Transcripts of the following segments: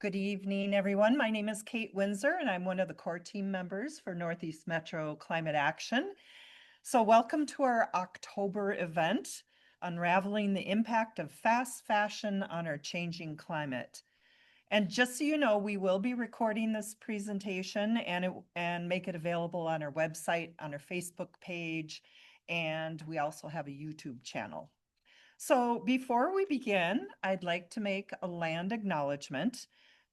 Good evening, everyone. My name is Kate Windsor, and I'm one of the core team members for Northeast Metro Climate Action. So welcome to our October event, Unraveling the Impact of Fast Fashion on Our Changing Climate. And just so you know, we will be recording this presentation and make it available on our website, on our Facebook page, and we also have a YouTube channel. So before we begin, I'd like to make a land acknowledgement.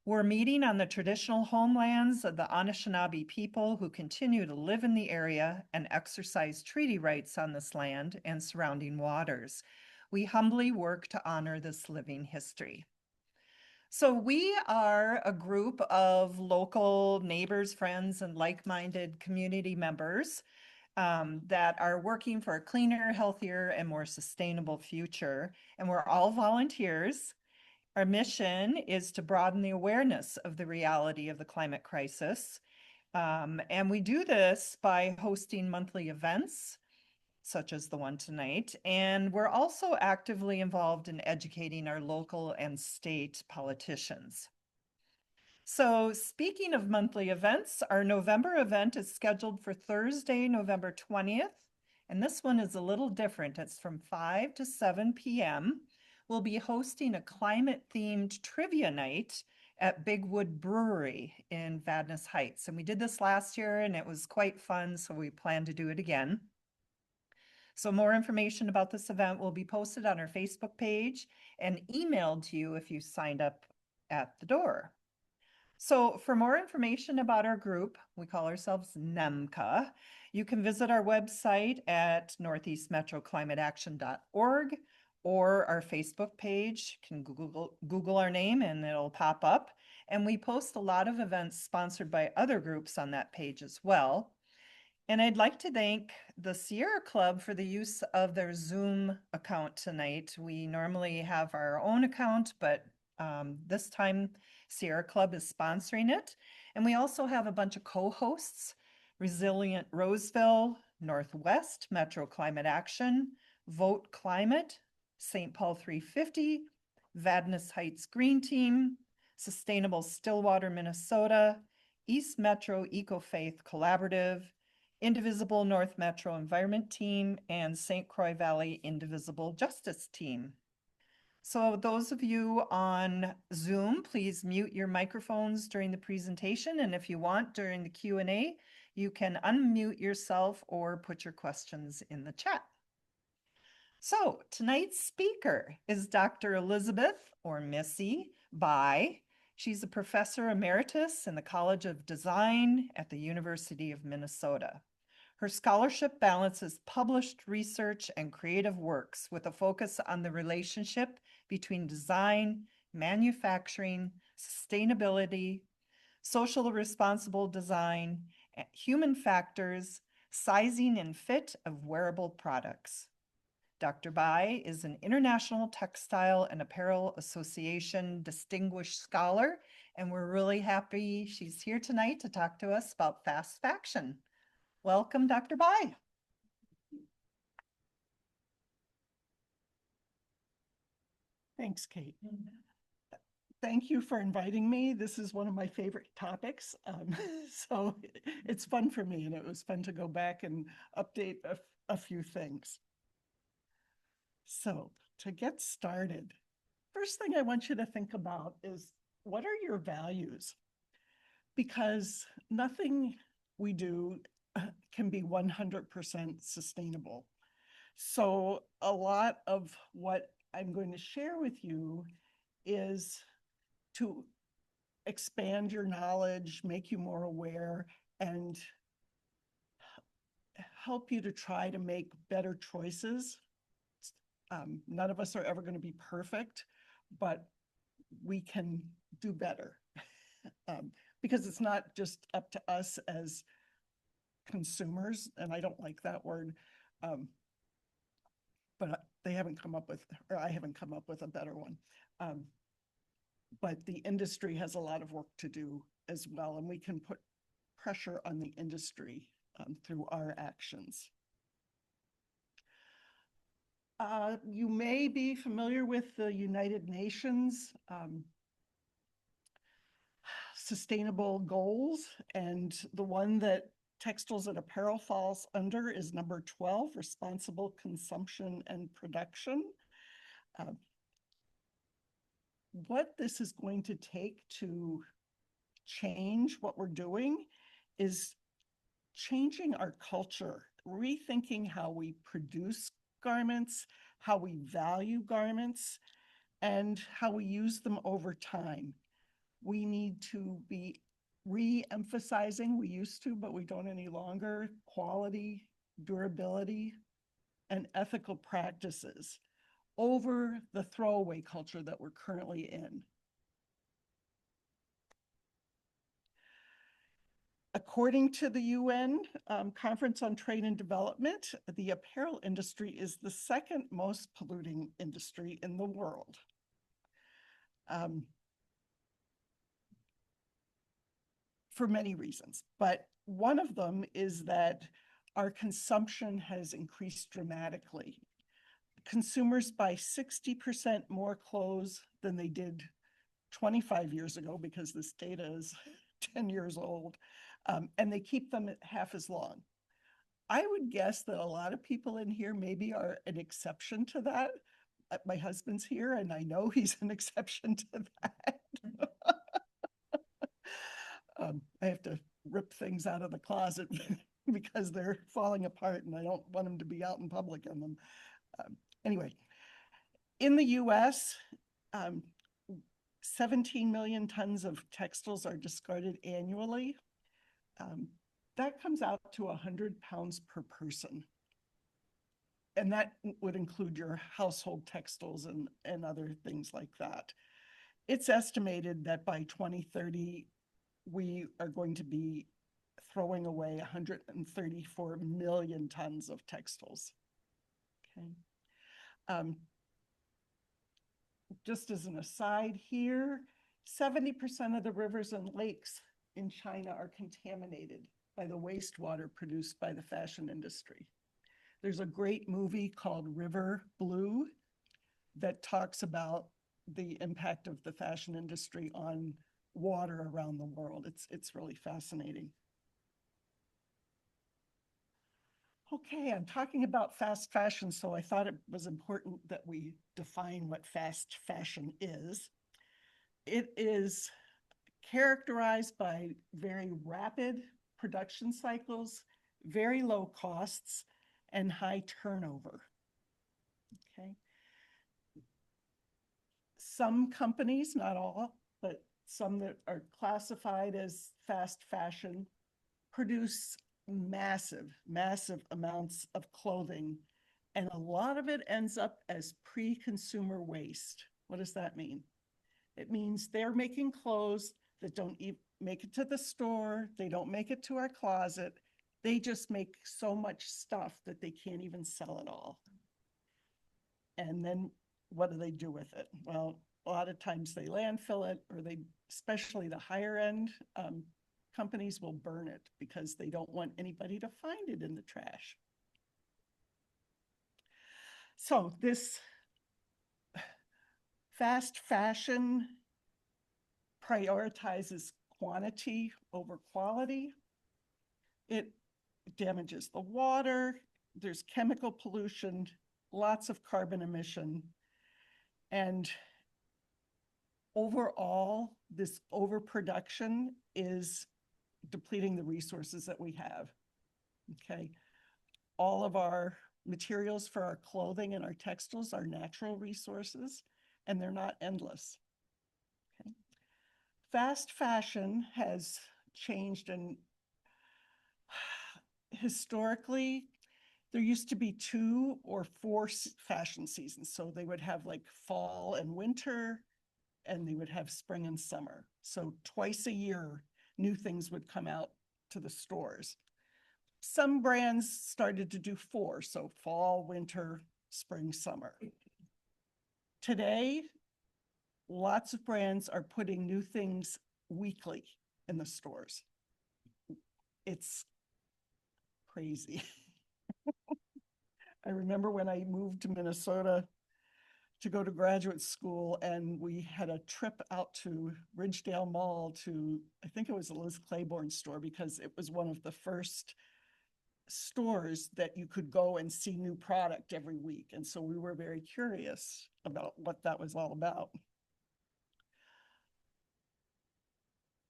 We're meeting on the traditional homelands of the Anishinaabe people who continue to live in the area and exercise treaty rights on this land and surrounding waters. We humbly work to honor this living history. So we are a group of local neighbors, friends, and like-minded community members that are working for a cleaner, healthier, and more sustainable future. And we're all volunteers. Our mission is to broaden the awareness of the reality of the climate crisis. And we do this by hosting monthly events, such as the one tonight. And we're also actively involved in educating our local and state politicians. So speaking of monthly events, our November event is scheduled for Thursday, November 20th. And this one is a little different. It's from 5 to 7 p.m. We'll be hosting a climate-themed trivia night at Big Wood Brewery in Vadnais Heights. And we did this last year and it was quite fun, so we plan to do it again. So more information about this event will be posted on our Facebook page and emailed to you if you signed up at the door. So for more information about our group, we call ourselves NEMCA, you can visit our website at northeastmetroclimateaction.org or our Facebook page. You can Google our name and it'll pop up. And we post a lot of events sponsored by other groups on that page as well. And I'd like to thank the Sierra Club for the use of their Zoom account tonight. We normally have our own account, but this time Sierra Club is sponsoring it. And we also have a bunch of co-hosts: Resilient Roseville, Northwest Metro Climate Action, Vote Climate, St. Paul 350, Vadnais Heights Green Team, Sustainable Stillwater, Minnesota, East Metro Eco-Faith Collaborative, Indivisible North Metro Environment Team, and St. Croix Valley Indivisible Justice Team. So those of you on Zoom, please mute your microphones during the presentation. And if you want, during the Q&A, you can unmute yourself or put your questions in the chat. So tonight's speaker is Dr. Elizabeth, or Missy, Bai. She's a professor emeritus in the College of Design at the University of Minnesota. Her scholarship balances published research and creative works with a focus on the relationship between design, manufacturing, sustainability, social responsible design, human factors, sizing and fit of wearable products. Dr. Bai is an International Textile and Apparel Association Distinguished Scholar, and we're really happy she's here tonight to talk to us about fast fashion. Welcome, Dr. Bai. Thanks, Kate. Thank you for inviting me. This is one of my favorite topics. So it's fun for me, and it was fun to go back and update a few things. So to get started, first thing I want you to think about is, what are your values? Because nothing we do can be 100% sustainable. So a lot of what I'm going to share with you is to expand your knowledge, make you more aware, and help you to try to make better choices. None of us are ever going to be perfect, but we can do better. Because it's not just up to us as consumers, and I don't like that word, but they haven't come up with, or I haven't come up with a better one. But the industry has a lot of work to do as well, and we can put pressure on the industry through our actions. You may be familiar with the United Nations sustainable goals, and the one that Textiles and Apparel falls under is number 12, responsible consumption and production. What this is going to take to change what we're doing is changing our culture, rethinking how we produce garments, how we value garments, and how we use them over time. We need to be re-emphasizing, we used to, but we don't any longer, quality, durability, and ethical practices over the throwaway culture that we're currently in. According to the UN Conference on Trade and Development, the apparel industry is the second most polluting industry in the world. For many reasons, but one of them is that our consumption has increased dramatically. Consumers buy 60% more clothes than they did 25 years ago, because this data is 10 years old, and they keep them half as long. I would guess that a lot of people in here maybe are an exception to that. My husband's here, and I know he's an exception to that. I have to rip things out of the closet because they're falling apart, and I don't want them to be out in public in them. Anyway, in the US, 17 million tons of textiles are discarded annually. That comes out to 100 pounds per person. And that would include your household textiles and other things like that. It's estimated that by 2030, we are going to be throwing away 134 million tons of textiles. Okay. Just as an aside here, 70% of the rivers and lakes in China are contaminated by the wastewater produced by the fashion industry. There's a great movie called River Blue that talks about the impact of the fashion industry on water around the world. It's really fascinating. Okay, I'm talking about fast fashion, so I thought it was important that we define what fast fashion is. It is characterized by very rapid production cycles, very low costs, and high turnover. Okay. Some companies, not all, but some that are classified as fast fashion, produce massive amounts of clothing, and a lot of it ends up as pre-consumer waste. What does that mean? It means they're making clothes that don't even make it to the store, they don't make it to our closet, they just make so much stuff that they can't even sell it all. And then what do they do with it? Well, a lot of times they landfill it, or they, especially the higher end companies, will burn it because they don't want anybody to find it in the trash. So this fast fashion prioritizes quantity over quality. It damages the water, there's chemical pollution, lots of carbon emission, and overall, this overproduction is depleting the resources that we have. Okay. All of our materials for our clothing and our textiles are natural resources, and they're not endless. Okay. Fast fashion has changed, and historically, there used to be 2 or 4 fashion seasons. So they would have like fall and winter, and they would have spring and summer. So twice a year, new things would come out to the stores. Some brands started to do 4, so fall, winter, spring, summer. Today, lots of brands are putting new things weekly in the stores. It's crazy. I remember when I moved to Minnesota to go to graduate school, and we had a trip out to Ridgedale Mall to, I think it was a Liz Claiborne store, because it was one of the first stores that you could go and see new product every week. And so we were very curious about what that was all about.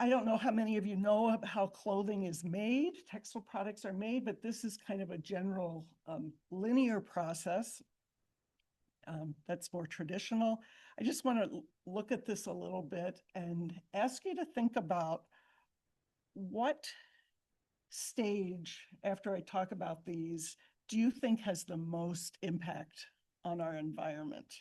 I don't know how many of you know how clothing is made, textile products are made, but this is kind of a general linear process that's more traditional. I just want to look at this a little bit and ask you to think about what stage, after I talk about these, do you think has the most impact on our environment?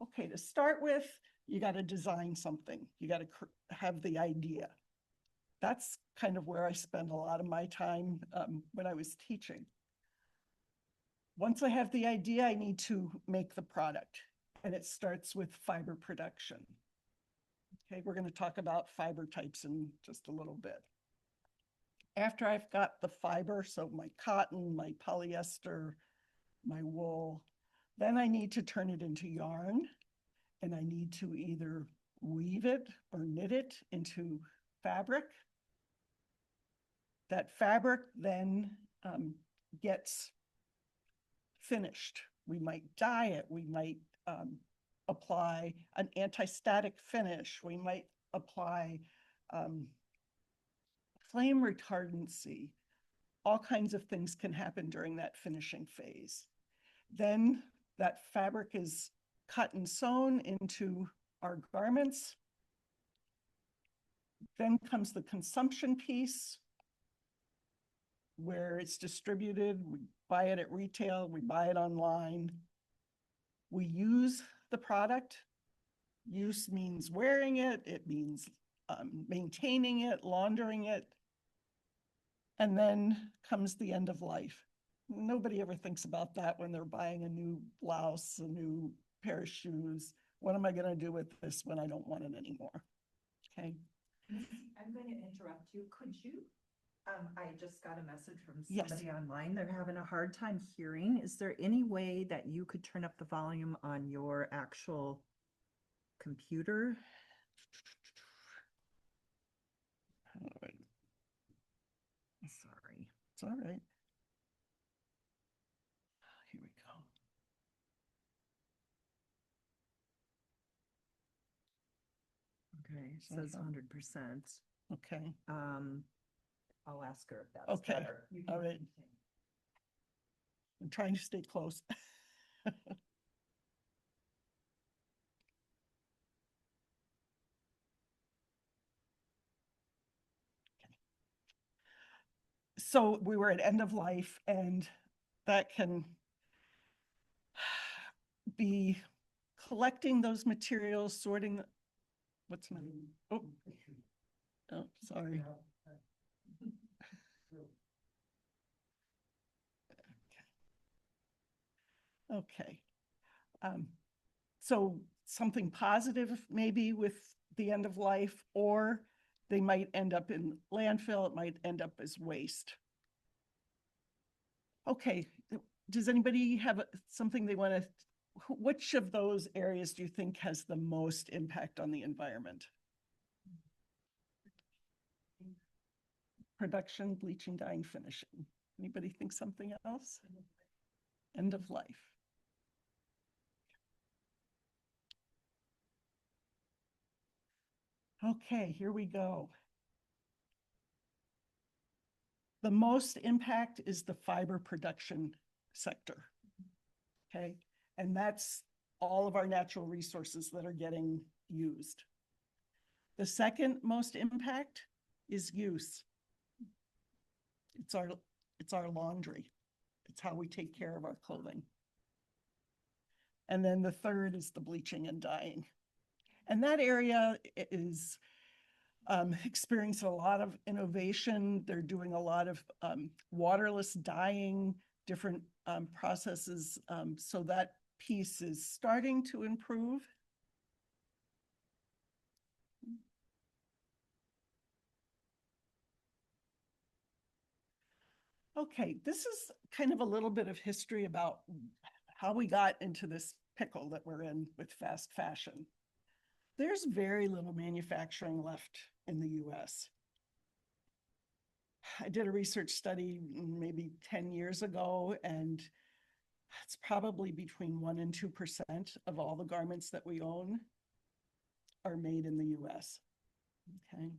Okay, to start with, you got to design something. You got to have the idea. That's kind of where I spend a lot of my time when I was teaching. Once I have the idea, I need to make the product, and it starts with fiber production. Okay, we're going to talk about fiber types in just a little bit. After I've got the fiber, so my cotton, my polyester, my wool, then I need to turn it into yarn, and I need to either weave it or knit it into fabric. That fabric then gets finished. We might dye it, we might apply an anti-static finish, we might apply flame retardancy. All kinds of things can happen during that finishing phase. Then that fabric is cut and sewn into our garments. Then comes the consumption piece, where it's distributed. We buy it at retail, we buy it online. We use the product. Use means wearing it, it means maintaining it, laundering it. And then comes the end of life. Nobody ever thinks about that when they're buying a new blouse, a new pair of shoes. What am I going to do with this when I don't want it anymore? Okay. I'm going to interrupt you. Could you, I just got a message from Yes. somebody online. They're having a hard time hearing. Is there any way that you could turn up the volume on your actual computer? All right. Sorry. It's all right. Here we go. Okay, it says 100%. Okay. I'll ask her if that's Okay. better. You can All right. continue. I'm trying to stay close. So we were at end of life, and that can be collecting those materials, sorting. What's my, oh, sorry. Okay. So something positive maybe with the end of life, or they might end up in landfill, it might end up as waste. Okay, does anybody have something they want to, which of those areas do you think has the most impact on the environment? Production, bleaching, dyeing, finishing. Anybody think something else? End of life. Okay, here we go. The most impact is the fiber production sector. Okay, and that's all of our natural resources that are getting used. The second most impact is use. It's our laundry. It's how we take care of our clothing. And then the third is the bleaching and dyeing. And that area is experiencing a lot of innovation. They're doing a lot of waterless dyeing, different processes. So that piece is starting to improve. Okay, this is kind of a little bit of history about how we got into this pickle that we're in with fast fashion. There's very little manufacturing left in the US. I did a research study maybe 10 years ago, and it's probably between 1% and 2% of all the garments that we own are made in the US. Okay.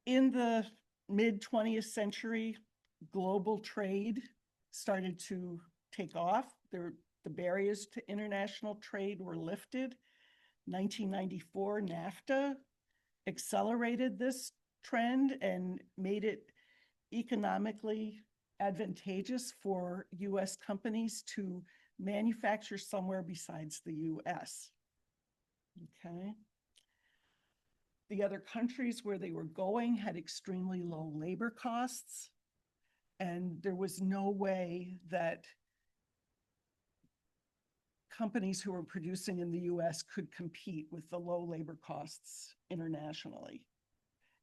In the mid 20th century, global trade started to take off. The barriers to international trade were lifted. 1994, NAFTA accelerated this trend and made it economically advantageous for US companies to manufacture somewhere besides the US. Okay. The other countries where they were going had extremely low labor costs, and there was no way that companies who were producing in the US could compete with the low labor costs internationally.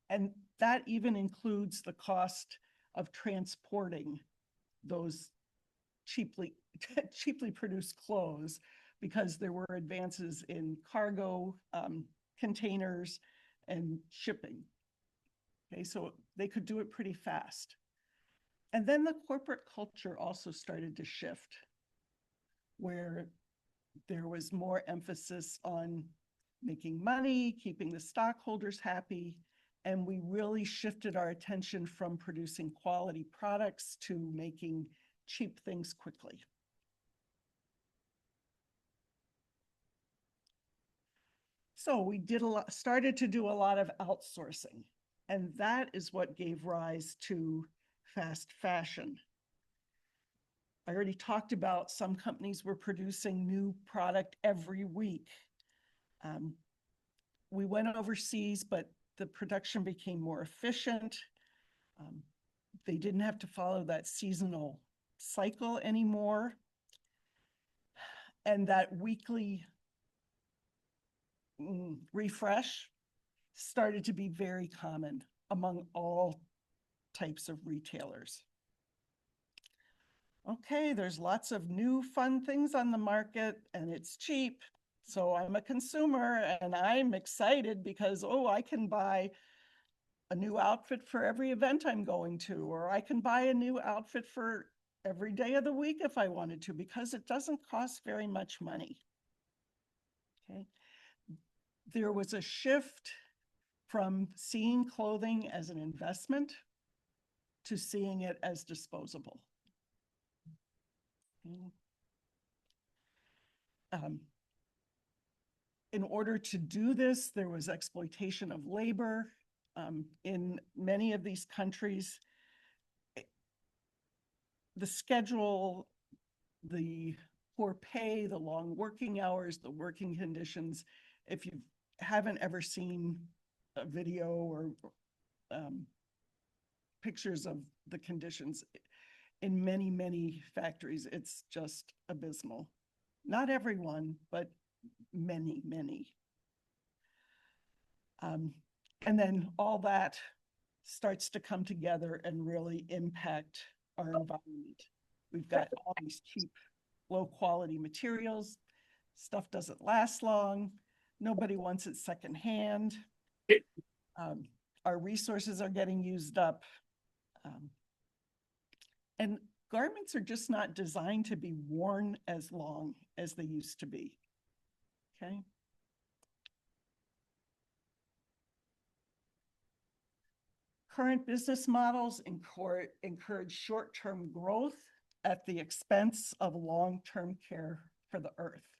And that even includes the cost of transporting those cheaply produced clothes, because there were advances in cargo, containers, and shipping. Okay, so they could do it pretty fast. And then the corporate culture also started to shift, where there was more emphasis on making money, keeping the stockholders happy, and we really shifted our attention from producing quality products to making cheap things quickly. So we started to do a lot of outsourcing, and that is what gave rise to fast fashion. I already talked about some companies were producing new product every week. We went overseas, but the production became more efficient. They didn't have to follow that seasonal cycle anymore. And that weekly refresh started to be very common among all types of retailers. Okay, there's lots of new fun things on the market and it's cheap. So I'm a consumer and I'm excited because, oh, I can buy a new outfit for every event I'm going to, or I can buy a new outfit for every day of the week if I wanted to, because it doesn't cost very much money. Okay. There was a shift from seeing clothing as an investment to seeing it as disposable. In order to do this, there was exploitation of labor. In many of these countries, the schedule, the poor pay, the long working hours, the working conditions, if you haven't ever seen a video or pictures of the conditions in many, many factories, it's just abysmal. Not everyone, but many, many. And then all that starts to come together and really impact our environment. We've got all these cheap, low quality materials. Stuff doesn't last long. Nobody wants it secondhand. Our resources are getting used up. And garments are just not designed to be worn as long as they used to be. Okay. Current business models encourage short-term growth at the expense of long-term care for the earth.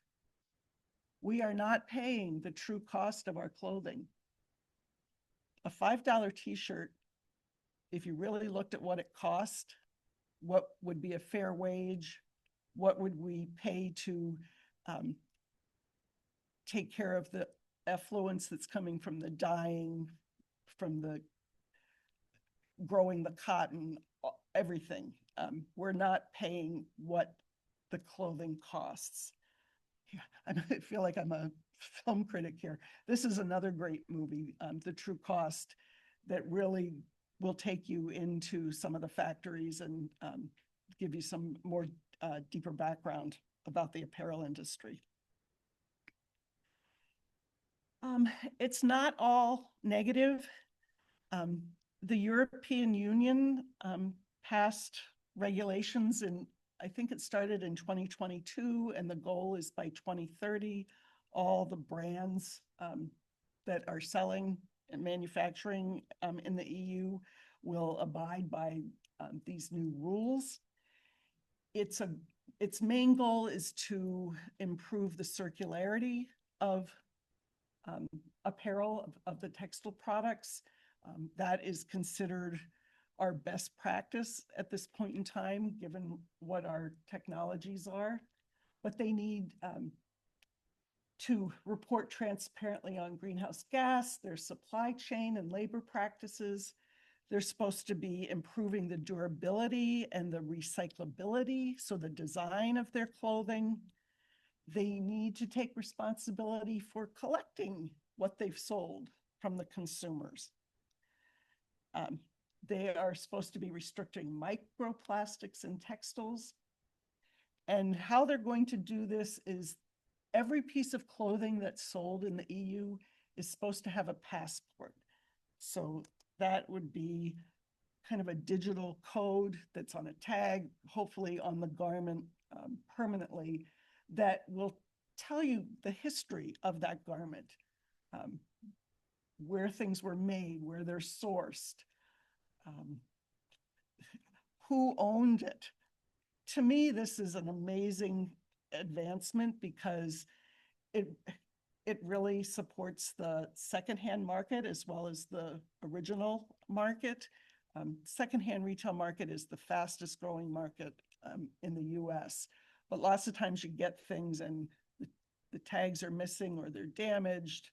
We are not paying the true cost of our clothing. A $5 t-shirt, if you really looked at what it cost, what would be a fair wage, what would we pay to take care of the effluence that's coming from the dyeing, from the growing the cotton, everything. We're not paying what the clothing costs. Yeah, I feel like I'm a film critic here. This is another great movie, The True Cost, that really will take you into some of the factories and give you some more deeper background about the apparel industry. It's not all negative. Um, the European Union passed regulations in, I think it started in 2022, and the goal is by 2030, all the brands that are selling and manufacturing in the EU will abide by these new rules. Its main goal is to improve the circularity of apparel, of the textile products. That is considered our best practice at this point in time, given what our technologies are. But they need to report transparently on greenhouse gas, their supply chain and labor practices. They're supposed to be improving the durability and the recyclability, so the design of their clothing. They need to take responsibility for collecting what they've sold from the consumers. They are supposed to be restricting microplastics in textiles. And how they're going to do this is every piece of clothing that's sold in the EU is supposed to have a passport. So that would be kind of a digital code that's on a tag, hopefully on the garment permanently, that will tell you the history of that garment, where things were made, where they're sourced, who owned it. To me, this is an amazing advancement because it really supports the secondhand market as well as the original market. Secondhand retail market is the fastest growing market in the US, but lots of times you get things and the tags are missing or they're damaged.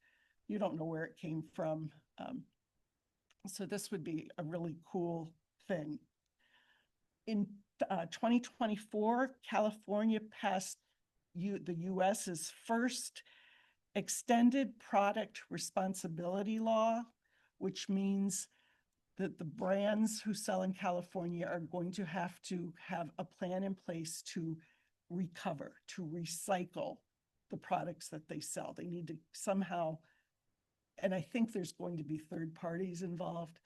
You don't know where it came from. So this would be a really cool thing. In 2024, California passed the US's first extended product responsibility law, which means that the brands who sell in California are going to have a plan in place to recover, to recycle the products that they sell. They need to somehow, and I think there's going to be third parties involved.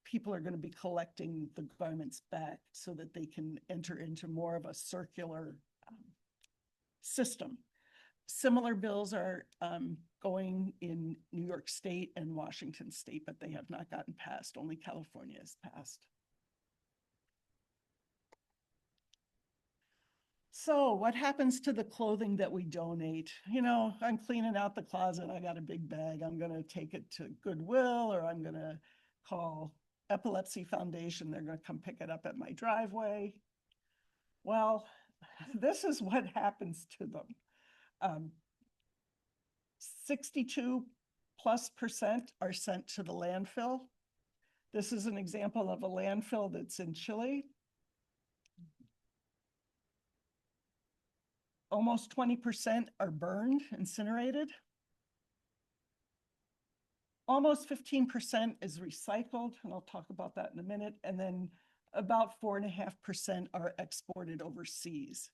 People are going to be collecting the garments back so that they can enter into more of a circular system. Similar bills are going in New York State and Washington State, but they have not gotten passed. Only California has passed. So what happens to the clothing that we donate? You know, I'm cleaning out the closet. I got a big bag. I'm going to take it to Goodwill, or I'm going to call Epilepsy Foundation. They're going to come pick it up at my driveway. Well, this is what happens to them. 62% plus are sent to the landfill. This is an example of a landfill that's in Chile. Almost 20% are burned, incinerated. Almost 15% is recycled, and I'll talk about that in a minute. And then about 4.5% are exported overseas.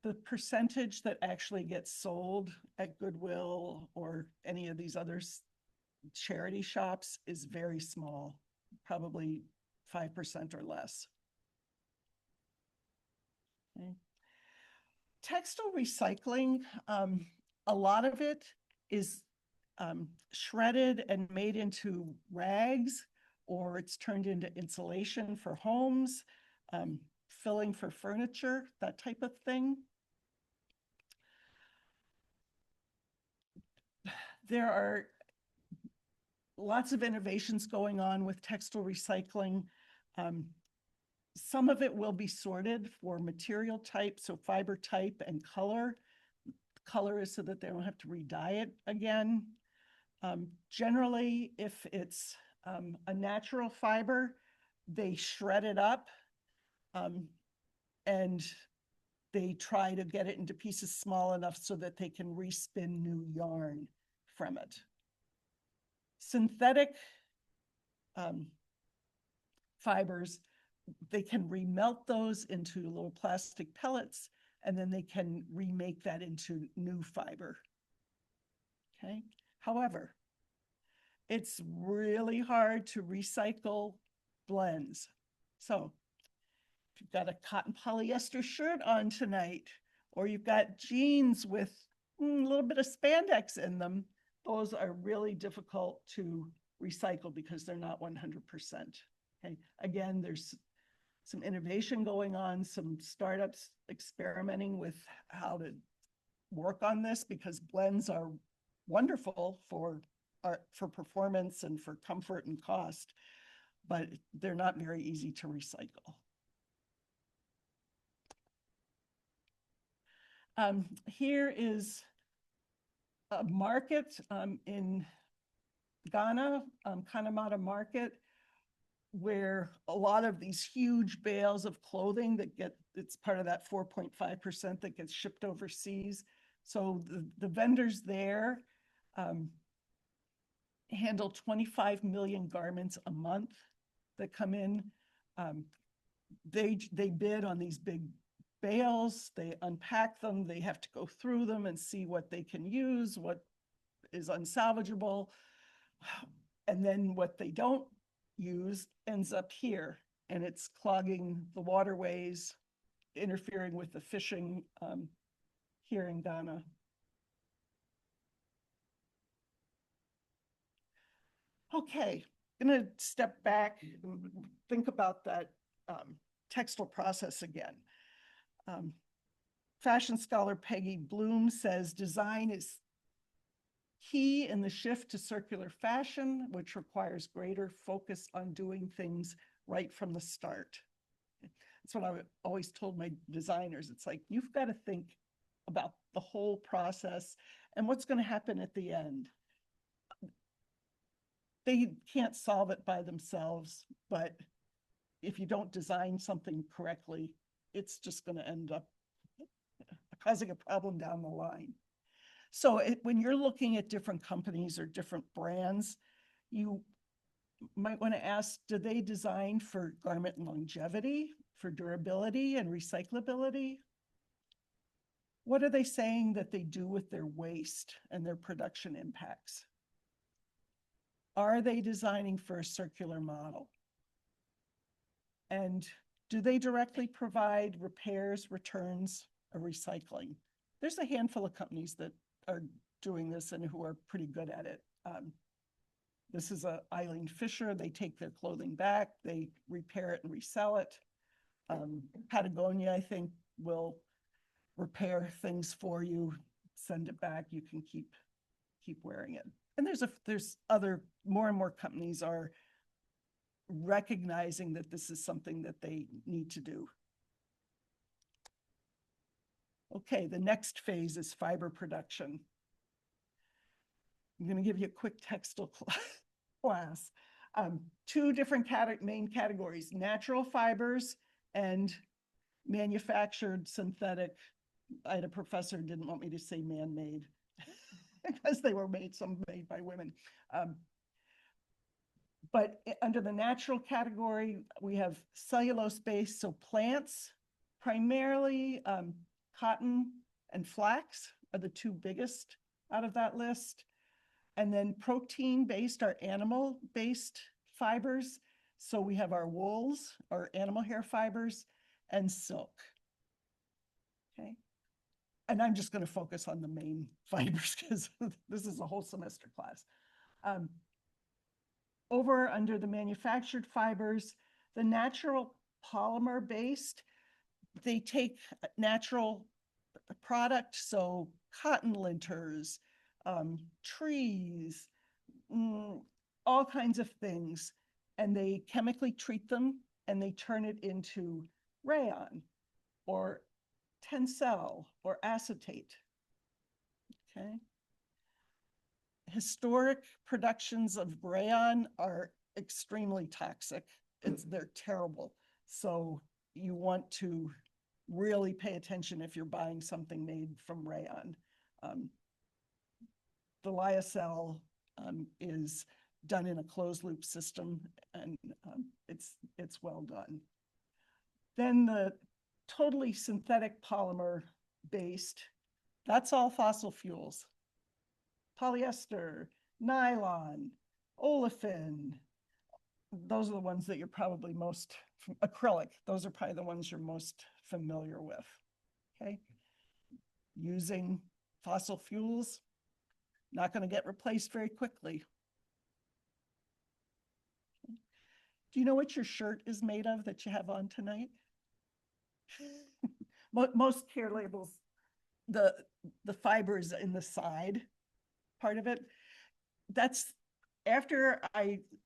The percentage that actually gets sold at Goodwill or any of these other charity shops is very small, probably 5% or less. Okay. Textile recycling, a lot of it is shredded and made into rags, or it's turned into insulation for homes, filling for furniture, that type of thing. There are lots of innovations going on with textile recycling. Some of it will be sorted for material type, so fiber type and color. Color is so that they don't have to re-dye it again. Generally, if it's a natural fiber, they shred it up and they try to get it into pieces small enough so that they can respin new yarn from it. Synthetic fibers they can remelt those into little plastic pellets, and then they can remake that into new fiber. Okay. However, it's really hard to recycle blends. So if you've got a cotton polyester shirt on tonight, or you've got jeans with a little bit of spandex in them, those are really difficult to recycle because they're not 100%. Okay. Again, there's some innovation going on, some startups experimenting with how to work on this, because blends are wonderful for performance and for comfort and cost, but they're not very easy to recycle. Here is a market in Ghana, Kanamata Market, where a lot of these huge bales of clothing it's part of that 4.5% that gets shipped overseas. So the vendors there handle 25 million garments a month that come in. They bid on these big bales, they unpack them, they have to go through them and see what they can use, what is unsalvageable. And then what they don't use ends up here, and it's clogging the waterways, interfering with the fishing here in Ghana. Okay, I'm gonna step back and think about that textile process again. Fashion scholar Peggy Bloom says design is key in the shift to circular fashion, which requires greater focus on doing things right from the start. That's what I always told my designers. It's like, you've got to think about the whole process and what's going to happen at the end. They can't solve it by themselves, but if you don't design something correctly, it's just going to end up causing a problem down the line. So when you're looking at different companies or different brands, you might want to ask, do they design for garment longevity, for durability and recyclability? What are they saying that they do with their waste and their production impacts? Are they designing for a circular model? And do they directly provide repairs, returns, or recycling? There's a handful of companies that are doing this and who are pretty good at it. This is Eileen Fisher. They take their clothing back, they repair it and resell it. Patagonia, I think, will repair things for you, send it back. You can keep wearing it. And there's other, more and more companies are recognizing that this is something that they need to do. Okay, the next phase is fiber production. I'm going to give you a quick textile class. Two different main categories: natural fibers and manufactured synthetic. I had a professor who didn't want me to say man-made because they were some made by women. But under the natural category, we have cellulose-based, so plants, primarily cotton and flax are the two biggest out of that list. And then protein-based are animal-based fibers. So we have our wools, our animal hair fibers, and silk. Okay. And I'm just going to focus on the main fibers because this is a whole semester class. Over under the manufactured fibers, the natural polymer-based, they take natural product, so cotton linters, trees, all kinds of things, and they chemically treat them and they turn it into rayon or tencel or acetate. Okay. Historic productions of rayon are extremely toxic. They're terrible. So you want to really pay attention if you're buying something made from rayon. The lyocell is done in a closed loop system, and it's well done. Then the totally synthetic polymer based, that's all fossil fuels. Polyester, nylon, olefin, those are the ones that you're probably most, acrylic, those are probably the ones you're most familiar with, okay? Using fossil fuels, not going to get replaced very quickly. Do you know what your shirt is made of that you have on tonight? Most care labels, the fibers in the side part of it, that's after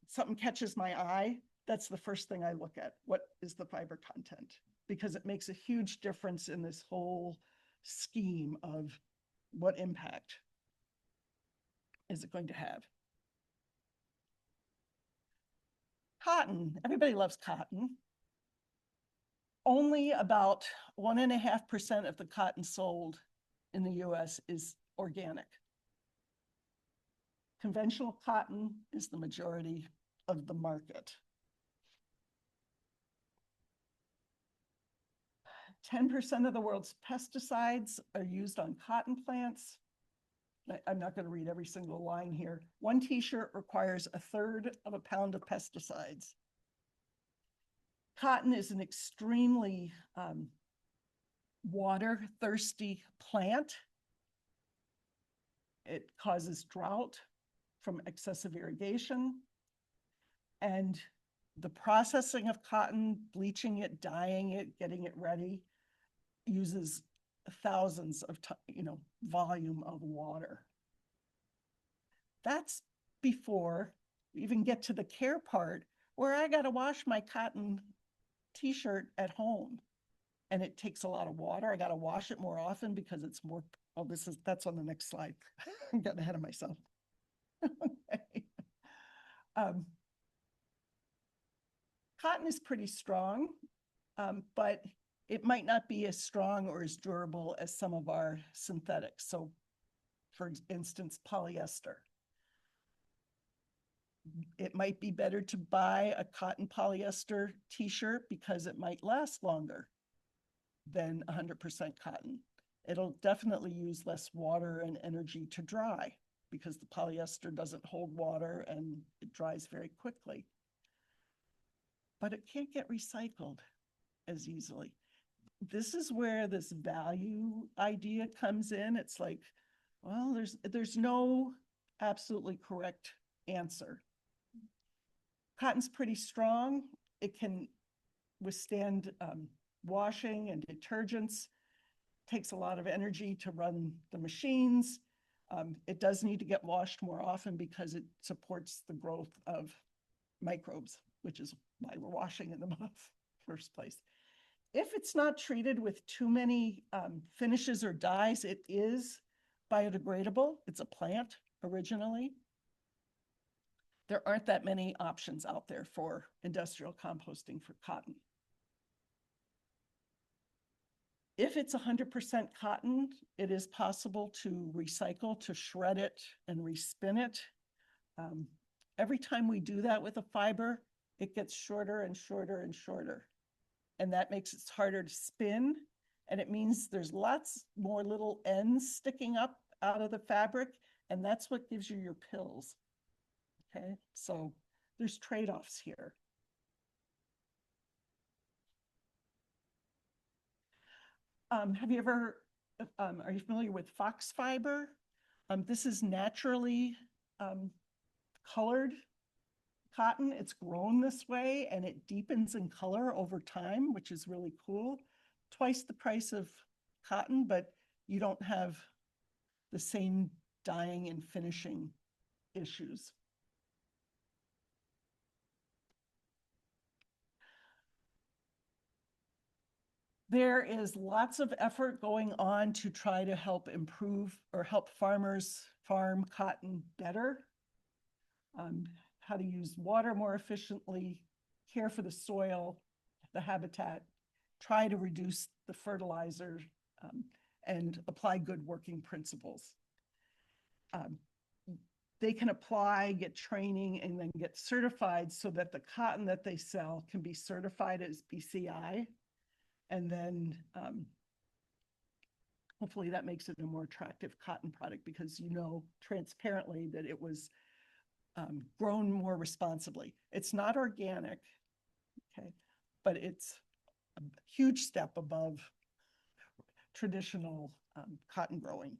something catches my eye, that's the first thing I look at. What is the fiber content? Because it makes a huge difference in this whole scheme of what impact is it going to have. Cotton, everybody loves cotton. Only about 1.5% of the cotton sold in the US is organic. Conventional cotton is the majority of the market. 10% of the world's pesticides are used on cotton plants. I'm not going to read every single line here. One t-shirt requires 1/3 of a pound of pesticides. Cotton is an extremely water-thirsty plant. It causes drought from excessive irrigation. And the processing of cotton, bleaching it, dyeing it, getting it ready, uses thousands of, volume of water. That's before we even get to the care part where I got to wash my cotton t-shirt at home. And it takes a lot of water. I got to wash it more often because it's more, that's on the next slide. I'm getting ahead of myself. Okay. Cotton is pretty strong, but it might not be as strong or as durable as some of our synthetics. So for instance, polyester. It might be better to buy a cotton polyester t-shirt because it might last longer than 100% cotton. It'll definitely use less water and energy to dry because the polyester doesn't hold water and it dries very quickly. But it can't get recycled as easily. This is where this value idea comes in. It's like, well, there's no absolutely correct answer. Cotton's pretty strong. It can withstand washing and detergents. Takes a lot of energy to run the machines. It does need to get washed more often because it supports the growth of microbes, which is why we're washing in the first place. If it's not treated with too many finishes or dyes, it is biodegradable. It's a plant originally. There aren't that many options out there for industrial composting for cotton. If it's 100% cotton, it is possible to recycle, to shred it and respin it. Every time we do that with a fiber, it gets shorter and shorter and shorter. And that makes it harder to spin. And it means there's lots more little ends sticking up out of the fabric. And that's what gives you your pills. Okay, so there's trade-offs here. Have you ever, are you familiar with fox fiber? This is naturally colored cotton. It's grown this way and it deepens in color over time, which is really cool. Twice the price of cotton, but you don't have the same dyeing and finishing issues. There is lots of effort going on to try to help improve or help farmers farm cotton better. How to use water more efficiently, care for the soil, the habitat, try to reduce the fertilizer, and apply good working principles. They can apply, get training, and then get certified so that the cotton that they sell can be certified as BCI. And then hopefully that makes it a more attractive cotton product because you know transparently that it was grown more responsibly. It's not organic, okay, but it's a huge step above traditional cotton growing.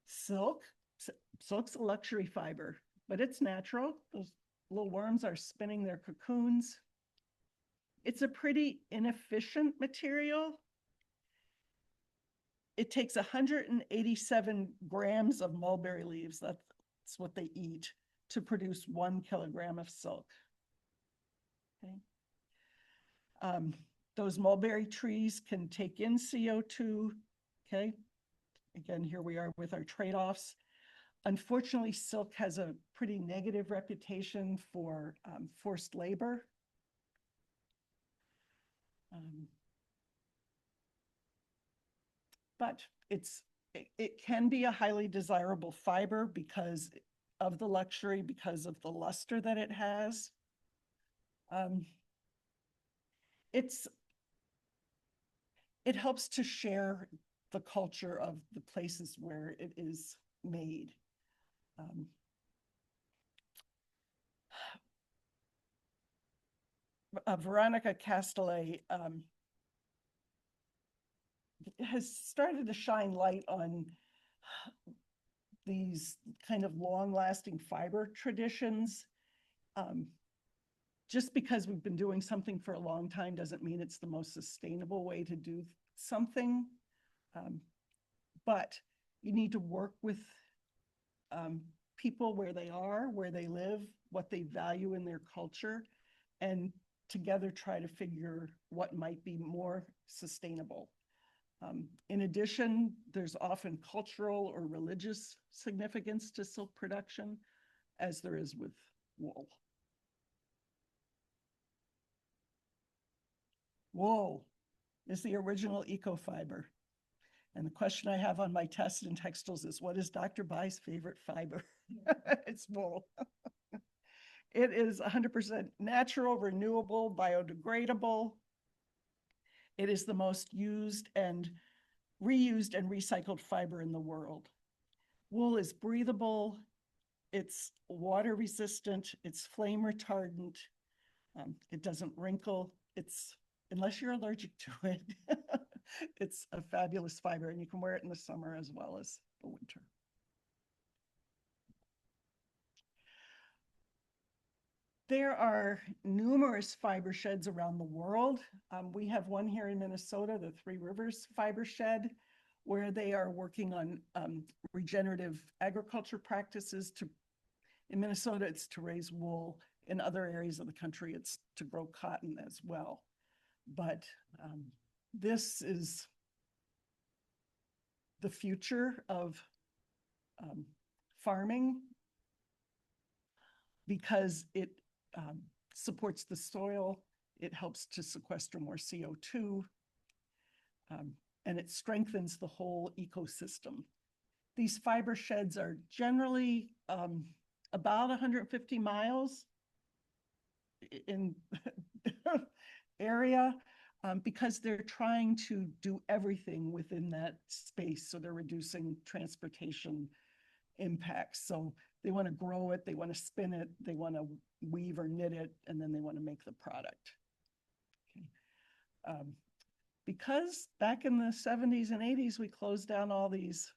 Silk, silk's a luxury fiber, but it's natural. Those little worms are spinning their cocoons. It's a pretty inefficient material. It takes 187 grams of mulberry leaves, that's what they eat, to produce 1 kilogram of silk. Okay. Those mulberry trees can take in CO2, okay? Again, here we are with our trade-offs. Unfortunately, silk has a pretty negative reputation for forced labor. But it can be a highly desirable fiber because of the luxury, because of the luster that it has. It helps to share the culture of the places where it is made. Veronica Castellet has started to shine light on these kind of long-lasting fiber traditions. Just because we've been doing something for a long time doesn't mean it's the most sustainable way to do something. But you need to work with people where they are, where they live, what they value in their culture, and together try to figure what might be more sustainable. In addition, there's often cultural or religious significance to silk production, as there is with wool. Wool is the original eco-fiber. And the question I have on my test in textiles is, what is Dr. Bai's favorite fiber? It's wool. It is 100% natural, renewable, biodegradable. It is the most used and reused and recycled fiber in the world. Wool is breathable, it's water resistant, it's flame retardant, it doesn't wrinkle, unless you're allergic to it, it's a fabulous fiber and you can wear it in the summer as well as the winter. There are numerous fiber sheds around the world. We have one here in Minnesota, the Three Rivers Fiber Shed, where they are working on regenerative agriculture practices. In Minnesota, it's to raise wool. In other areas of the country, it's to grow cotton as well. But this is the future of farming because it supports the soil, it helps to sequester more CO2, and it strengthens the whole ecosystem. These fiber sheds are generally about 150 miles in area because they're trying to do everything within that space. So they're reducing transportation impacts. So they want to grow it, they want to spin it, they want to weave or knit it, and then they want to make the product. Okay. Because back in the 70s and 80s, we closed down all these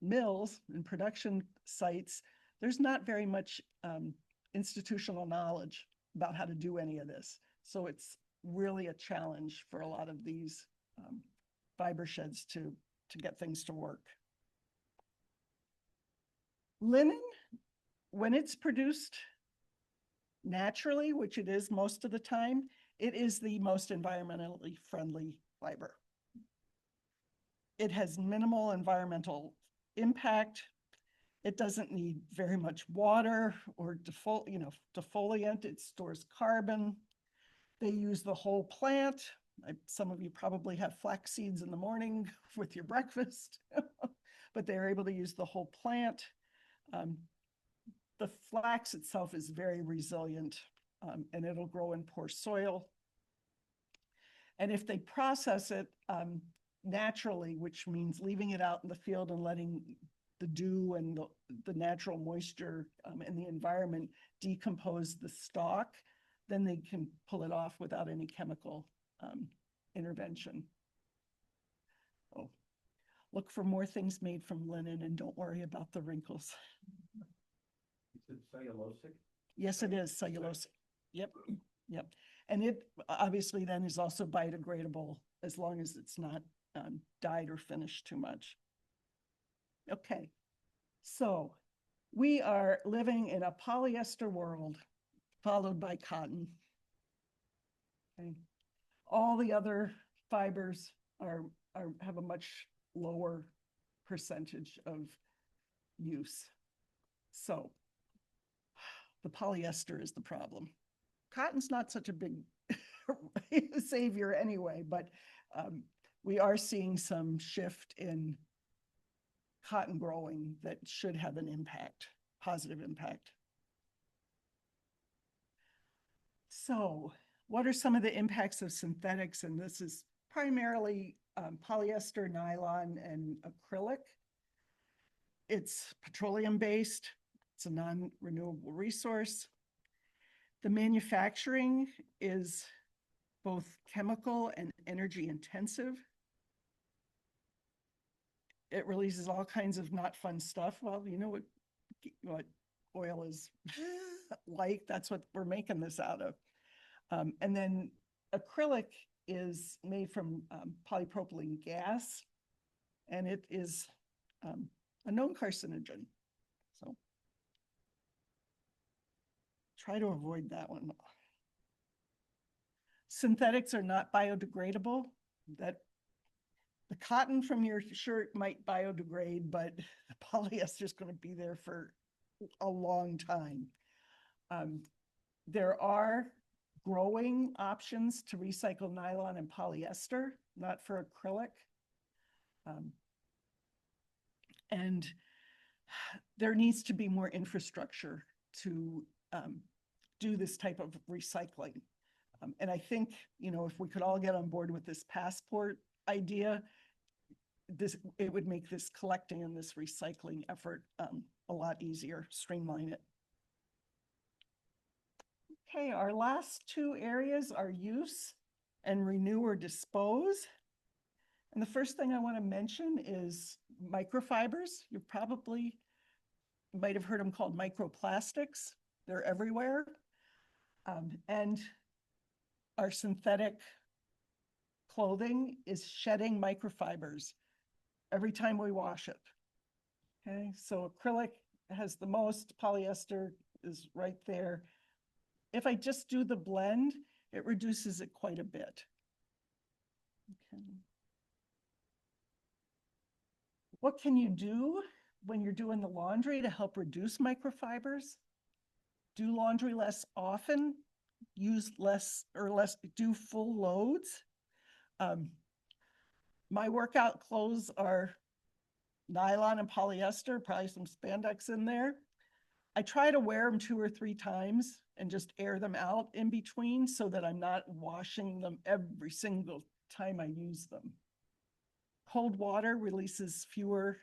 mills and production sites, there's not very much institutional knowledge about how to do any of this. So it's really a challenge for a lot of these fiber sheds to get things to work. Linen, when it's produced naturally, which it is most of the time, it is the most environmentally friendly fiber. It has minimal environmental impact. It doesn't need very much water or defoliant. It stores carbon. They use the whole plant. Some of you probably have flax seeds in the morning with your breakfast, but they're able to use the whole plant. the flax itself is very resilient, and it'll grow in poor soil. And if they process it naturally, which means leaving it out in the field and letting the dew and the natural moisture in the environment decompose the stalk, then they can pull it off without any chemical intervention. Oh, look for more things made from linen and don't worry about the wrinkles. Is it cellulosic? Yes, it is cellulosic. Yep, yep. And it obviously then is also biodegradable as long as it's not dyed or finished too much. Okay, so we are living in a polyester world followed by cotton. Okay. All the other fibers have a much lower percentage of use. So the polyester is the problem. Cotton's not such a big savior anyway, but we are seeing some shift in cotton growing that should have an impact, positive impact. So what are some of the impacts of synthetics? And this is primarily polyester, nylon, and acrylic. It's petroleum-based. It's a non-renewable resource. The manufacturing is both chemical and energy intensive. It releases all kinds of not fun stuff. Well, you know what oil is like. That's what we're making this out of. And then acrylic is made from polypropylene gas, and it is a known carcinogen. So try to avoid that one. Synthetics are not biodegradable. That the cotton from your shirt might biodegrade, but the polyester is going to be there for a long time. There are growing options to recycle nylon and polyester, not for acrylic. And there needs to be more infrastructure to do this type of recycling. And I think, if we could all get on board with this passport idea, it would make this collecting and this recycling effort a lot easier, streamline it. Okay, our last two areas are use and renew or dispose. And the first thing I want to mention is microfibers. You probably might have heard them called microplastics. They're everywhere. And our synthetic clothing is shedding microfibers every time we wash it. Okay, so acrylic has the most, polyester is right there. If I just do the blend, it reduces it quite a bit. Okay. What can you do when you're doing the laundry to help reduce microfibers? Do laundry less often, use less, do full loads. My workout clothes are nylon and polyester, probably some spandex in there. I try to wear them 2 or 3 times and just air them out in between so that I'm not washing them every single time I use them. Cold water releases fewer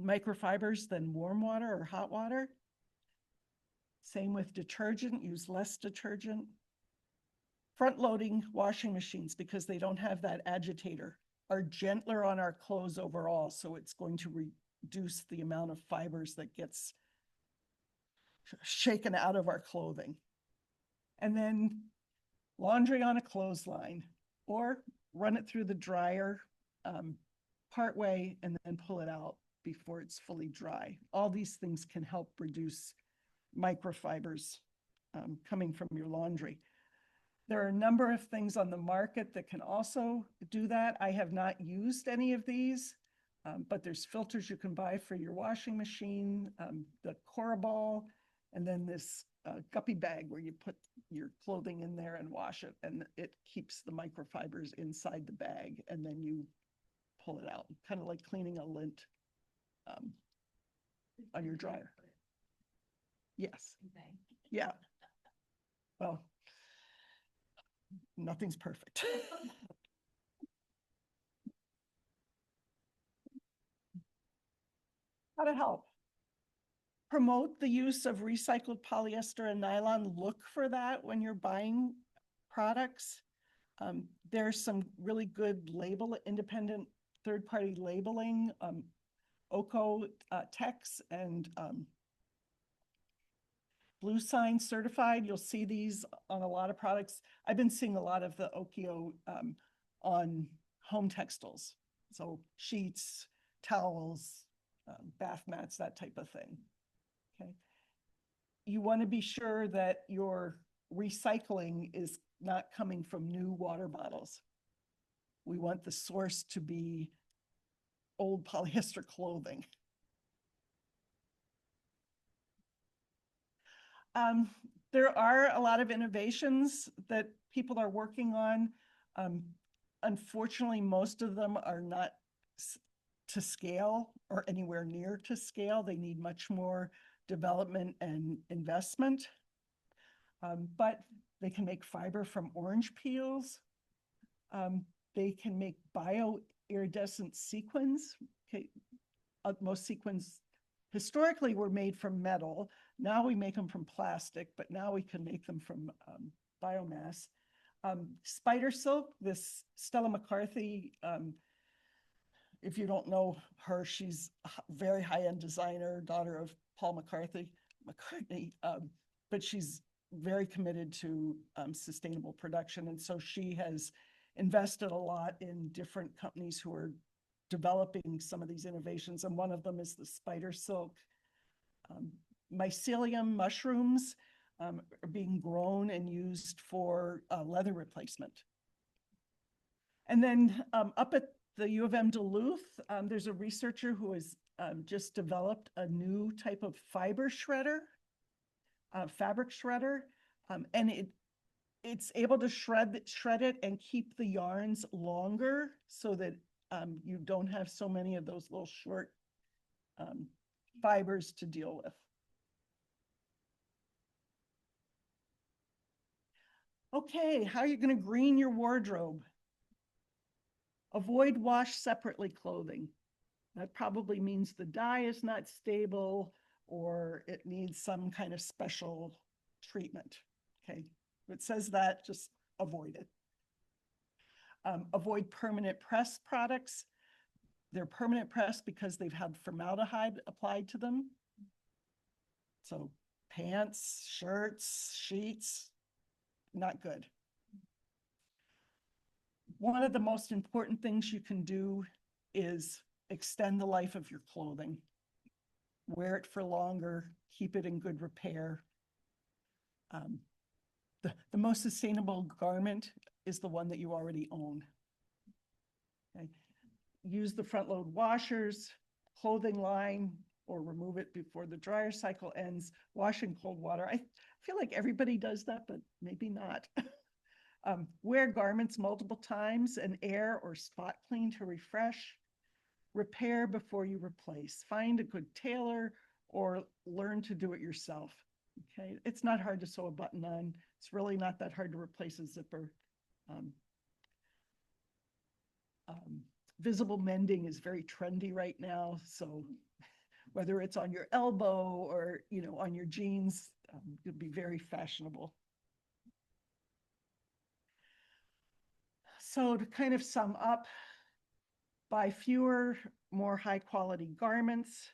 microfibers than warm water or hot water. Same with detergent, use less detergent. Front-loading washing machines, because they don't have that agitator, are gentler on our clothes overall, so it's going to reduce the amount of fibers that gets shaken out of our clothing. And then laundry on a clothesline, or run it through the dryer partway and then pull it out before it's fully dry. All these things can help reduce microfibers coming from your laundry. There are a number of things on the market that can also do that. I have not used any of these, but there's filters you can buy for your washing machine, the Coraball, and then this guppy bag where you put your clothing in there and wash it, and it keeps the microfibers inside the bag, and then you pull it out, kind of like cleaning a lint on your dryer. Yes. Yeah. Well, nothing's perfect. How to help? Promote the use of recycled polyester and nylon. Look for that when you're buying products. There's some really good independent third-party labeling, OCO Tex and Blue Sign certified. You'll see these on a lot of products. I've been seeing a lot of the OKO on home textiles. So sheets, towels, bath mats, that type of thing. Okay. You want to be sure that your recycling is not coming from new water bottles. We want the source to be old polyester clothing. There are a lot of innovations that people are working on. Unfortunately, most of them are not to scale or anywhere near to scale. They need much more development and investment. But they can make fiber from orange peels. They can make bioiridescent sequins. Okay. Most sequins historically were made from metal. Now we make them from plastic, but now we can make them from biomass. Spider silk, this Stella McCarthy, if you don't know her, she's a very high-end designer, daughter of Paul McCartney, but she's very committed to sustainable production. And so she has invested a lot in different companies who are developing some of these innovations. And one of them is the spider silk. Mycelium mushrooms are being grown and used for leather replacement. And then up at the U of M Duluth, there's a researcher who has just developed a new type of fiber shredder, fabric shredder, and it's able to shred it and keep the yarns longer so that you don't have so many of those little short fibers to deal with. Okay, how are you going to green your wardrobe? Avoid wash separately clothing. That probably means the dye is not stable or it needs some kind of special treatment. Okay, if it says that, just avoid it. Avoid permanent press products. They're permanent press because they've had formaldehyde applied to them. So pants, shirts, sheets, not good. One of the most important things you can do is extend the life of your clothing. Wear it for longer, keep it in good repair. The most sustainable garment is the one that you already own. Okay. Use the front load washers, clothing line, or remove it before the dryer cycle ends. Wash in cold water. I feel like everybody does that, but maybe not. Wear garments multiple times and air or spot clean to refresh. Repair before you replace. Find a good tailor or learn to do it yourself. Okay, it's not hard to sew a button on. It's really not that hard to replace a zipper. Visible mending is very trendy right now. So whether it's on your elbow or, you know, on your jeans, it'll be very fashionable. So to kind of sum up, buy fewer, more high quality garments.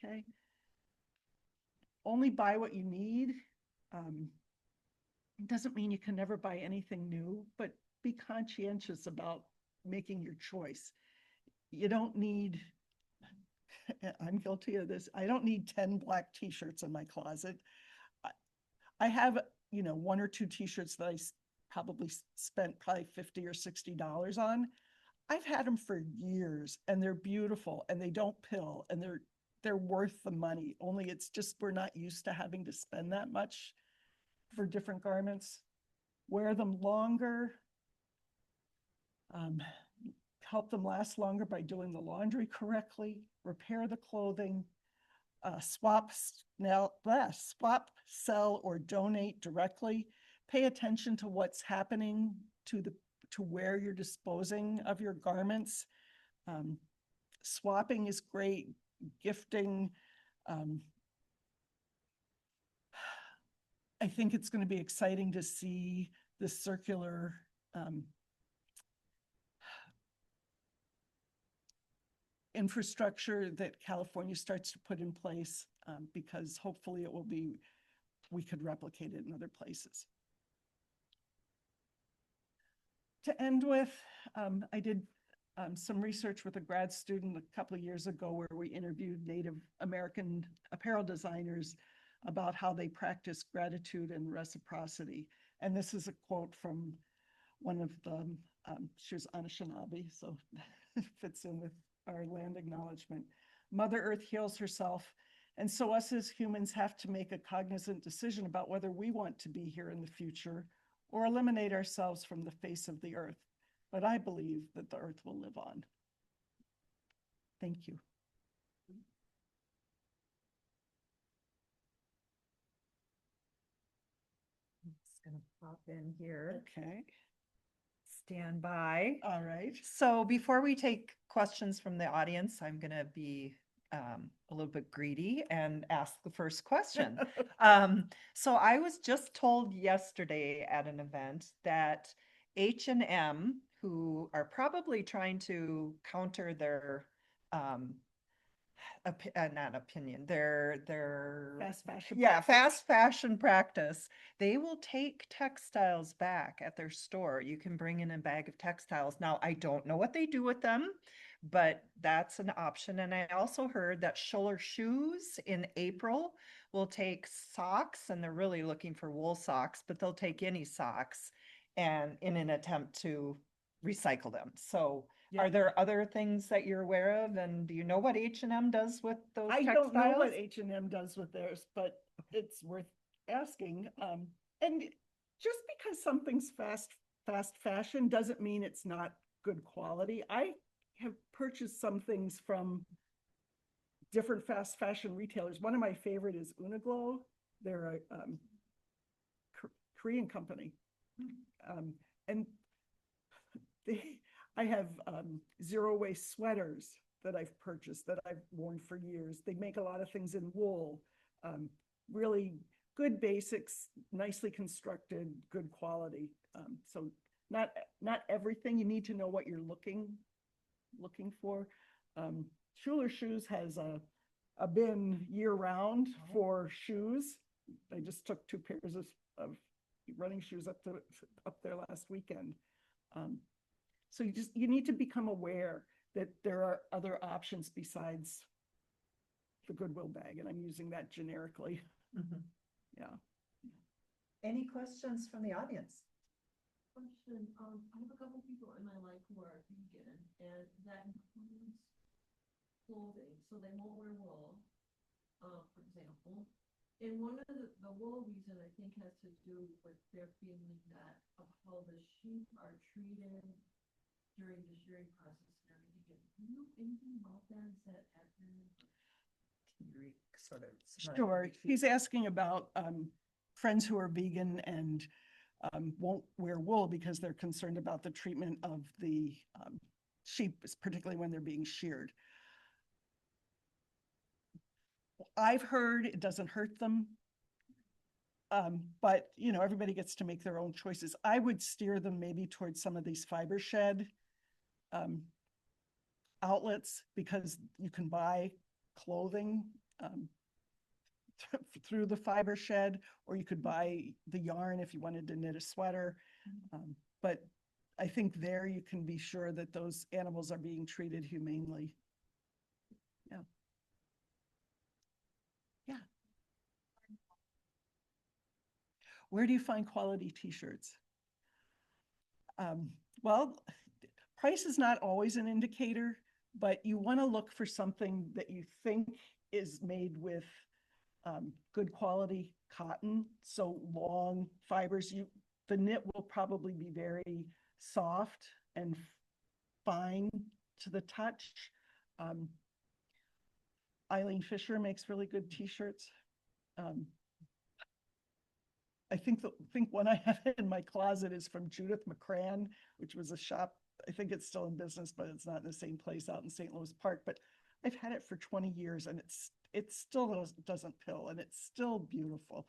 Okay. Only buy what you need. It doesn't mean you can never buy anything new, but be conscientious about making your choice. You don't need, I'm guilty of this, I don't need 10 black t-shirts in my closet. I have, you know, one or two t-shirts that I probably spent $50 or $60 on. I've had them for years and they're beautiful and they don't pill and they're worth the money. Only it's just we're not used to having to spend that much for different garments. Wear them longer. Help them last longer by doing the laundry correctly. Repair the clothing. swap, sell, or donate directly. Pay attention to what's happening to where you're disposing of your garments. Swapping is great. Gifting. I think it's going to be exciting to see the circular infrastructure that California starts to put in place, because hopefully we could replicate it in other places. To end with, I did some research with a grad student a couple of years ago where we interviewed Native American apparel designers about how they practice gratitude and reciprocity. And this is a quote from one of them. She was Anishinaabe, so it fits in with our land acknowledgement. Mother Earth heals herself, and so us as humans have to make a cognizant decision about whether we want to be here in the future or eliminate ourselves from the face of the earth. But I believe that the earth will live on. Thank you. I'm just gonna pop in here. Okay. Stand by. All right. So before we take questions from the audience, I'm gonna be a little bit greedy and ask the first question. So I was just told yesterday at an event that H&M, who are probably trying to counter their not opinion, their Fast fashion. yeah, fast fashion practice. They will take textiles back at their store. You can bring in a bag of textiles. Now, I don't know what they do with them, but that's an option. And I also heard that Schuller Shoes in April will take socks, and they're really looking for wool socks, but they'll take any socks and in an attempt to recycle them. So Yeah. are there other things that you're aware of? And do you know what H&M does with those I textiles? don't know what H&M does with theirs, but it's worth asking. And just because something's fast fashion doesn't mean it's not good quality. I have purchased some things from different fast fashion retailers. One of my favorite is Uniqlo. They're a Korean company. And I have zero waste sweaters that I've purchased that I've worn for years. They make a lot of things in wool, really good basics, nicely constructed, good quality. So not everything. You need to know what you're looking for. Schuller Shoes has a bin year round for shoes. I just took 2 pairs of running shoes up there last weekend. So you need to become aware that there are other options besides the Goodwill bag, and I'm using that generically. Mhm. Yeah. Any questions from the audience? Question, I have a couple people in my life who are vegan, and that includes clothing, so they won't wear wool, for example. And one of the wool reason I think has to do with their feeling that of how the sheep are treated during the shearing process and everything. Do you know anything about that? Is that accurate? Sort of. Sure. He's asking about friends who are vegan and won't wear wool because they're concerned about the treatment of the sheep, particularly when they're being sheared. I've heard it doesn't hurt them, but everybody gets to make their own choices. I would steer them maybe towards some of these fiber shed outlets, because you can buy clothing through the fiber shed, or you could buy the yarn if you wanted to knit a sweater. But I think there you can be sure that those animals are being treated humanely. Yeah. Yeah. Where do you find quality t-shirts? Well, price is not always an indicator, but you want to look for something that you think is made with good quality cotton, so long fibers. The knit will probably be very soft and fine to the touch. Eileen Fisher makes really good t-shirts. I think one I have in my closet is from Judith McCran, which was a shop. I think it's still in business, but it's not in the same place out in St. Louis Park. But I've had it for 20 years and it still doesn't pill and it's still beautiful.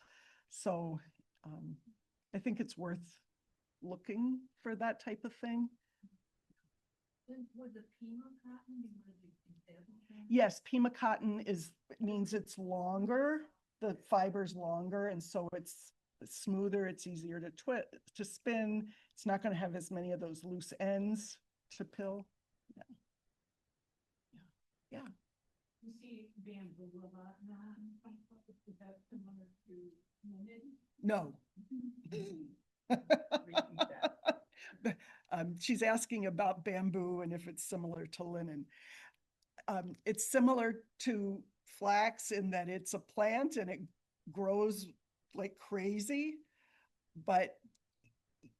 So I think it's worth looking for that type of thing. Then would the Pima cotton be one of the examples then? Yes, Pima cotton means it's longer, the fiber's longer, and so it's smoother, it's easier to spin. It's not going to have as many of those loose ends to pill. Yeah. You see bamboo a lot now. Is that similar to linen? No. She's asking about bamboo and if it's similar to linen. It's similar to flax in that it's a plant and it grows like crazy, but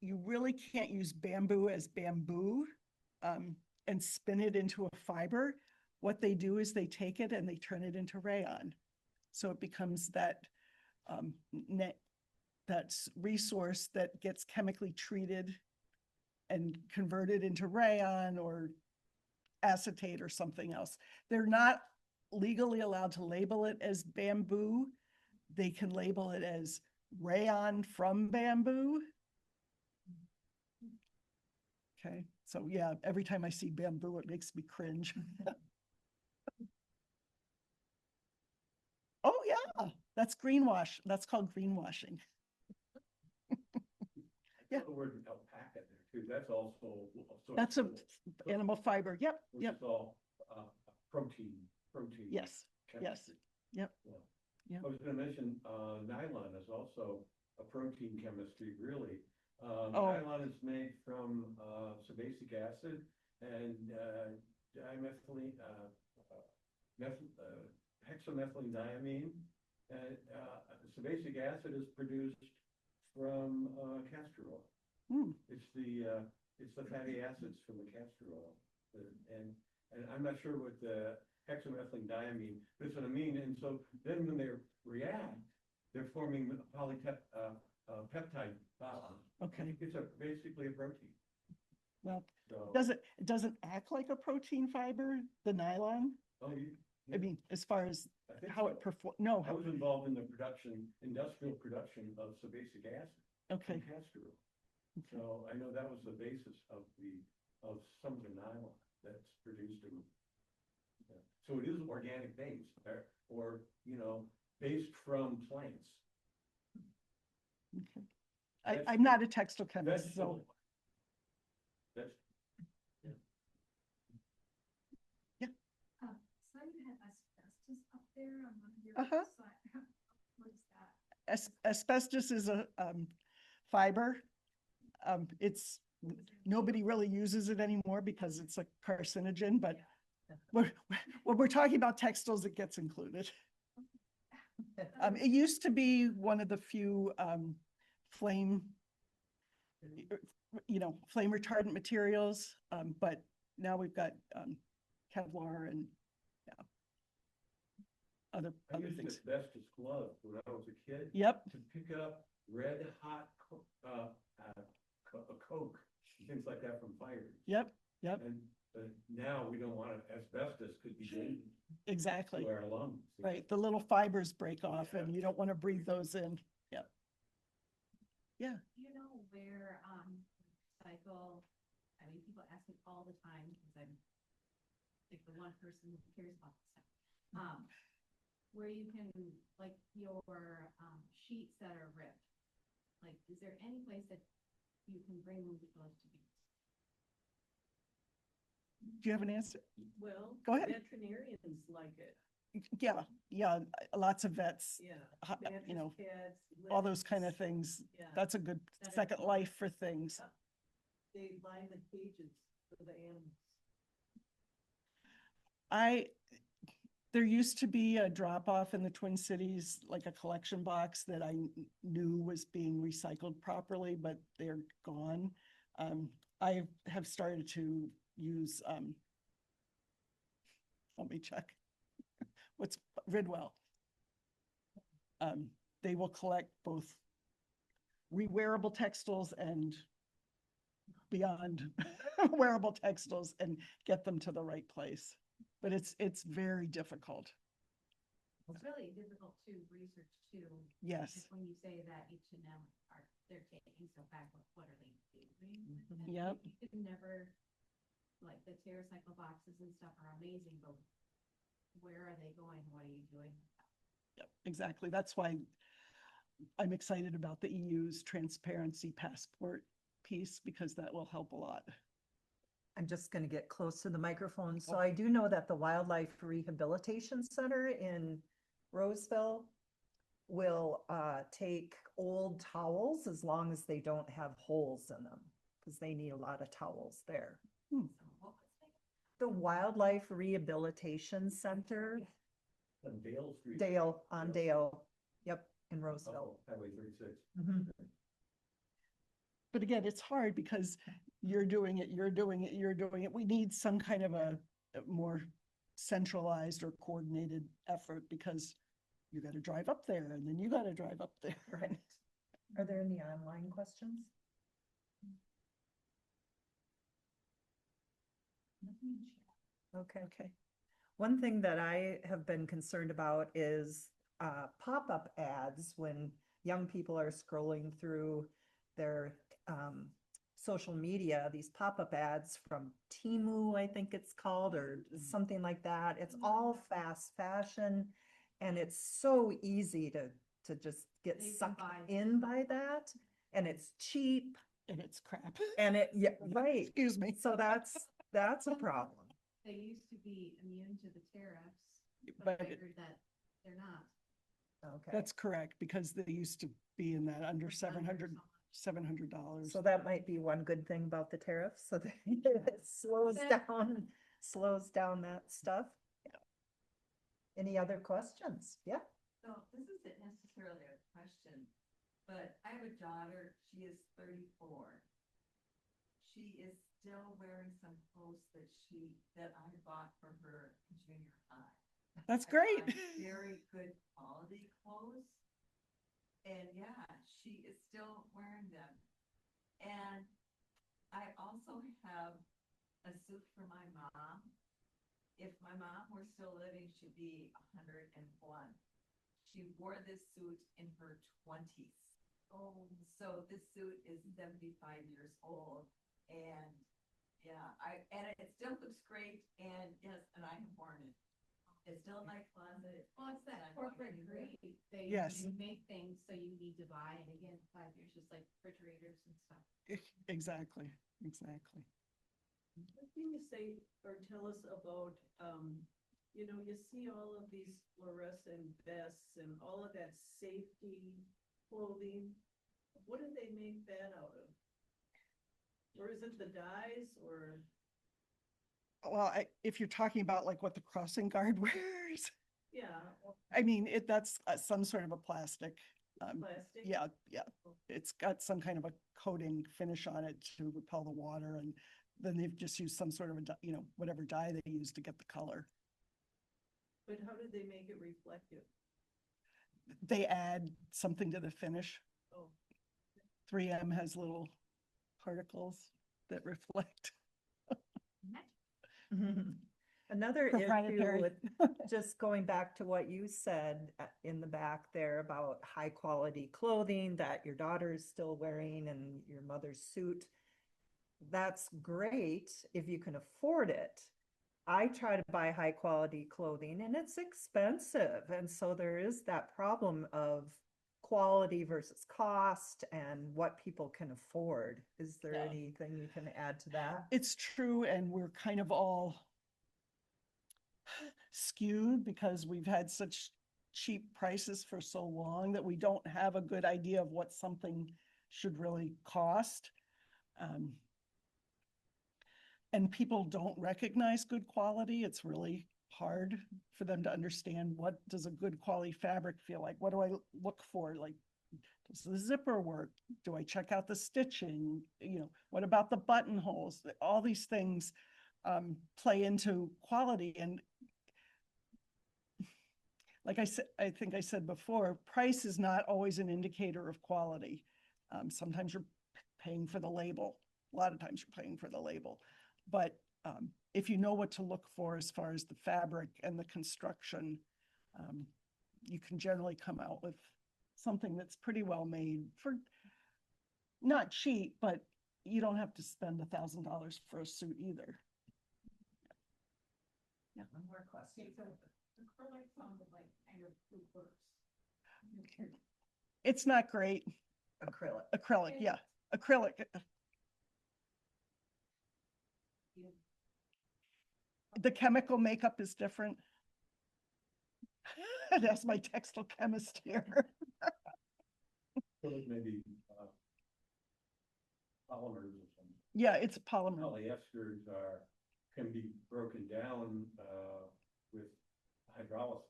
you really can't use bamboo as bamboo and spin it into a fiber. What they do is they take it and they turn it into rayon. So it becomes that resource that gets chemically treated and converted into rayon or acetate or something else. They're not legally allowed to label it as bamboo. They can label it as rayon from bamboo. Okay, so yeah, every time I see bamboo, it makes me cringe. Oh yeah, that's greenwash. That's called greenwashing. Yeah. The word alpaca there too, that's also. That's a animal fiber. Yep, Which yep. is all protein. Yes, chemistry. yes, yep. Yeah. Yep. I was gonna mention, nylon is also a protein chemistry, really. Oh. Nylon is made from, sebacic acid and, dimethylene, hexamethylene diamine. And, sebacic acid is produced from, castor oil. Hmm. It's the fatty acids from the castor oil. And I'm not sure what the hexamethylene diamine, but it's an amine. And so then when they react, they're forming peptide bonds. Okay. It's basically a protein. Well, So, it doesn't act like a protein fiber, the nylon? oh, I mean, as far as I think how so. it performs, no, I was involved in the industrial production of sebacic acid okay. from castor oil. So I know that was the basis of some of the nylon that's produced in. So it is organic based or based from plants. Okay. That's- I'm not a textile chemist, so. Vegetable. That's, So you had asbestos up there on one of your Uh-huh. side. What is that? Asbestos is a fiber. Nobody really uses it anymore because it's a carcinogen, but when we're talking about textiles, it gets included. It used to be one of the few flame retardant materials, but now we've got Kevlar and other I used things. asbestos gloves when I was a kid. Yep. To pick up red hot coke, things like that from fires. Yep. Yep. And now we don't want asbestos could be dangerous Exactly. to our lungs. Right. The little fibers break off and you don't want to breathe those in. Yep. Yeah. Do you know where, recycle, I mean, people ask me all the time, because I'm like the one person who cares about this stuff. Where you can, like, your, sheets that are ripped, like, is there any place that you can bring those to be? Do you have an answer? Well, Go ahead. veterinarians like it, Yeah. Yeah. Lots of vets, yeah. mattress Mattress pads, all those kind of lips, things. Yeah, That's a good That is second cool. life for things. they line the cages for the animals. There used to be a drop off in the Twin Cities, like a collection box that I knew was being recycled properly, but they're gone. I have started to use, let me check. what's Ridwell. They will collect both wearable textiles and beyond wearable textiles and get them to the right place. But it's very difficult. It's really difficult to research too. Yes. Because when you say that H&M are, they're taking stuff back, what are they doing? Mhm. And Yep. You can never, like the TerraCycle boxes and stuff are amazing, but where are they going? What are you doing? Yep, exactly. That's why I'm excited about the EU's transparency passport piece, because that will help a lot. I'm just going to get close to the microphone. So Oh. I do know that the Wildlife Rehabilitation Center in Roseville will take old towels as long as they don't have holes in them, because they need a lot of towels there. So what was it? The Wildlife Rehabilitation Center, On Dale Street. Dale, on Dale, yep, in Oh, Roseville. Highway 36. Mhm. But again, it's hard because you're doing it, you're doing it, you're doing it. We need some kind of a more centralized or coordinated effort, because you got to drive up there and then you got to drive up there. Right. Are there any online questions? Okay. Okay. One thing that I have been concerned about is pop-up ads when young people are scrolling through their social media, these pop-up ads from Temu, I think it's called, or something like that. It's all fast fashion, and it's so easy to just get You can sucked buy in stuff. by that, and it's cheap, And it's crap. and it, yeah, right. Excuse me. So that's a problem. They used to be immune to the tariffs, But but I figured that they're not. Okay. that's correct, because they used to be in that under It's under $700. so much. $700. So that might be one good thing about the tariffs, so that it slows down that stuff. Any other questions? Yeah. So this isn't necessarily a question, but I have a daughter, she is 34. She is still wearing some clothes that I bought for her in junior high. That's I great. buy very good quality clothes. And yeah, she is still wearing them. And I also have a suit for my mom. If my mom were still living, she'd be 101. She wore this suit in her 20s. Oh, so this suit is 75 years old. And yeah, and it still looks great. And yes, and I have worn it. It's still in my closet. Well, it's that and I'm corporate wearing greed. They Yes. you make things so you need to buy, and again, 5 years, just like refrigerators and stuff. Exactly, exactly. What can you say or tell us about, you know, you see all of these fluorescent vests and all of that safety clothing. What do they make that out of? Or is it the dyes or? Well, if you're talking about like what the crossing guard wears, Yeah, I mean, that's some sort of a plastic. plastic? Yeah, it's got some kind of a coating finish on it to repel the water, and then they've just used some sort of whatever dye they use to get the color. But how do they make it reflective? They add something to the finish. Oh, 3M has little particles that reflect. Another issue Proprietary. with just going back to what you said in the back there about high quality clothing that your daughter is still wearing and your mother's suit. That's great if you can afford it. I try to buy high quality clothing and it's expensive. And so there is that problem of quality versus cost and what people can afford. Is there Yeah. anything you can add to that? It's true, and we're kind of all skewed because we've had such cheap prices for so long that we don't have a good idea of what something should really cost. And people don't recognize good quality. It's really hard for them to understand, what does a good quality fabric feel like? What do I look for? Like, does the zipper work? Do I check out the stitching? What about the buttonholes? All these things play into quality. And like I said, I think I said before, price is not always an indicator of quality. Sometimes you're paying for the label. A lot of times you're paying for the label. But if you know what to look for as far as the fabric and the construction, you can generally come out with something that's pretty well made for not cheap, but you don't have to spend $1,000 for a suit either. Yeah, one more question. So acrylic sounded like kind of food works. It's not great. Acrylic. Acrylic, yeah, acrylic. The chemical makeup is different. That's my textile chemist here. So it may be, polymers or something. Yeah, it's a polymer. Polyesters can be broken down, with hydrolysis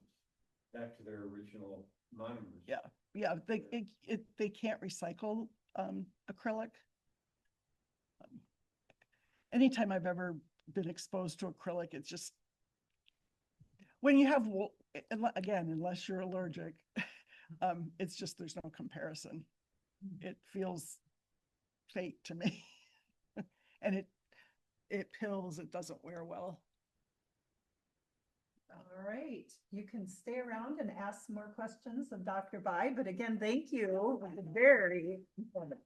back to their original monomers. Yeah, yeah, they can't recycle acrylic. Anytime I've ever been exposed to acrylic, it's just, when you have wool, again, unless you're allergic, it's just, there's no comparison. It feels fake to me. And it pills, it doesn't wear well. All right, you can stay around and ask more questions of Dr. Bai, but again, thank you. It was very informative.